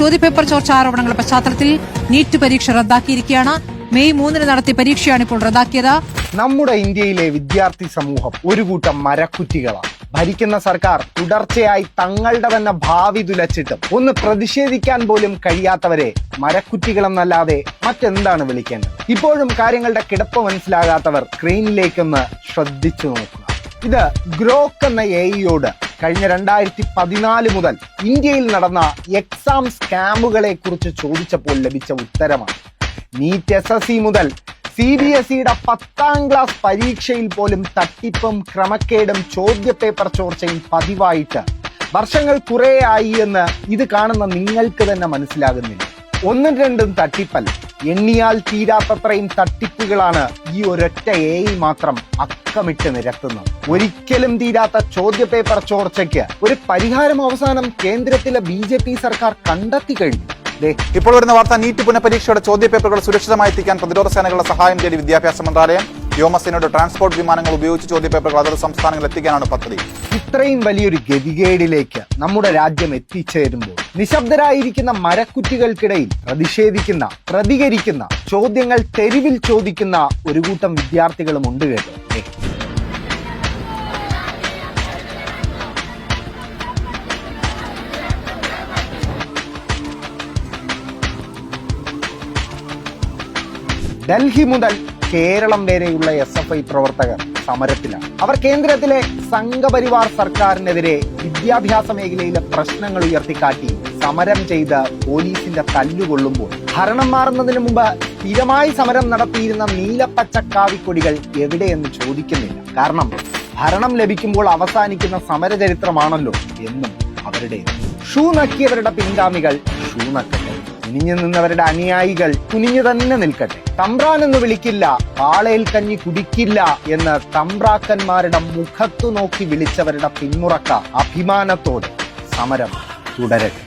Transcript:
ചോദ്യപേപ്പർ ചോർച്ച ആരോപണങ്ങളുടെ പശ്ചാത്തലത്തിൽ നീറ്റ് പരീക്ഷ റദ്ദാക്കിയിരിക്കുകയാണ്. മെയ് 3 നടത്തിയ പരീക്ഷയാണ് ഇപ്പോൾ റദ്ദാക്കിയത്. നമ്മുടെ ഇന്ത്യയിലെ വിദ്യാർത്ഥി സമൂഹം ഒരു കൂട്ടം മരക്കുറ്റികളാണ്. ഭരിക്കുന്ന സർക്കാർ തുടർച്ചയായി തങ്ങളുടെ തന്നെ ഭാവി തുലച്ചിട്ടും ഒന്ന് പ്രതിഷേധിക്കാൻ പോലും കഴിയാത്തവരെ മരക്കുറ്റികളെന്നല്ലാതെ മറ്റെന്താണ് വിളിക്കേണ്ടത്? ഇപ്പോഴും കാര്യങ്ങളുടെ കിടപ്പ് മനസ്സിലാകാത്തവർ സ്ക്രീനിലേക്കൊന്ന് ശ്രദ്ധിച്ചു നോക്കുക. ഇത് ഗ്രോക്ക് എന്ന എഐയോട് കഴിഞ്ഞ 2014 മുതൽ ഇന്ത്യയിൽ നടന്ന എക്സാം സ്കാമുകളെ കുറിച്ച് ചോദിച്ചപ്പോൾ ലഭിച്ച ഉത്തരമാണ്. നീറ്റ് SSC മുതൽ CBSEയുടെ 10ാം ക്ലാസ് പരീക്ഷയിൽ പോലും തട്ടിപ്പും ക്രമക്കേടും ചോദ്യപേപ്പർ ചോർച്ചയും പതിവായിട്ട് വർഷങ്ങൾ കുറേയായി എന്ന് ഇത് കാണുന്ന നിങ്ങൾക്ക് തന്നെ മനസ്സിലാകുന്നില്ല. ഒന്നും രണ്ടും തട്ടിപ്പല്ല, എണ്ണിയാൽ തീരാത്തത്രയും തട്ടിപ്പുകളാണ് ഈ ഒരൊറ്റ AI മാത്രം അക്കമിട്ട് നിരത്തുന്നത്. ഒരിക്കലും തീരാത്ത ചോദ്യപേപ്പർ ചോർച്ചയ്ക്ക് ഒരു പരിഹാരം അവസാനം കേന്ദ്രത്തിലെ BJP സർക്കാർ കണ്ടെത്തി കഴിഞ്ഞു. ഇപ്പോൾ വരുന്ന വാർത്ത, നീറ്റ് പുനഃപരീക്ഷയുടെ ചോദ്യപേപ്പറുകൾ സുരക്ഷിതമായി എത്തിക്കാൻ പ്രതിരോധ സേനകളുടെ സഹായം തേടി വിദ്യാഭ്യാസ മന്ത്രാലയം. വ്യോമസേനയുടെ ട്രാൻസ്പോർട്ട് വിമാനങ്ങൾ ഉപയോഗിച്ച് ചോദ്യപേപ്പറുകൾ അതത് സംസ്ഥാനങ്ങളിൽ എത്തിക്കാനാണ് പദ്ധതി. ഇത്രയും വലിയൊരു ഗതികേടിലേക്ക് നമ്മുടെ രാജ്യം എത്തിച്ചേരുമ്പോൾ നിശബ്ദരായിരിക്കുന്ന മരക്കുറ്റികൾക്കിടയിൽ പ്രതിഷേധിക്കുന്ന, പ്രതികരിക്കുന്ന, ചോദ്യങ്ങൾ തെരുവിൽ ചോദിക്കുന്ന ഒരു കൂട്ടം വിദ്യാർത്ഥികളും ഉണ്ട് കേട്ടോ. ഡൽഹി മുതൽ കേരളം വരെയുള്ള SFI പ്രവർത്തകർ സമരത്തിലാണ്. അവർ കേന്ദ്രത്തിലെ സംഘപരിവാർ സർക്കാരിനെതിരെ വിദ്യാഭ്യാസ മേഖലയിലെ പ്രശ്നങ്ങൾ ഉയർത്തിക്കാട്ടി സമരം ചെയ്ത് പോലീസിന്റെ തല്ലുകൊള്ളുമ്പോൾ ഭരണം മാറുന്നതിന് മുമ്പ് സ്ഥിരമായി സമരം നടത്തിയിരുന്ന നീലപ്പച്ച കാവിക്കൊടികൾ എവിടെയെന്ന് ചോദിക്കുന്നില്ല. കാരണം ഭരണം ലഭിക്കുമ്പോൾ അവസാനിക്കുന്ന സമരചരിത്രമാണല്ലോ എന്നും അവരുടെ. ഷൂ നക്കിയവരുടെ പിൻഗാമികൾ ഷൂ നക്കട്ടെ, കുനിഞ്ഞു നിന്നവരുടെ അനുയായികൾ കുനിഞ്ഞു തന്നെ നിൽക്കട്ടെ. തമ്പ്രാൻ എന്ന് വിളിക്കില്ല, പാളയിൽ കഞ്ഞി കുടിക്കില്ല എന്ന് തമ്പ്രാക്കന്മാരുടെ മുഖത്തു നോക്കി വിളിച്ചവരുടെ പിന്മുറക്ക അഭിമാനത്തോടെ സമരം തുടരട്ടെ.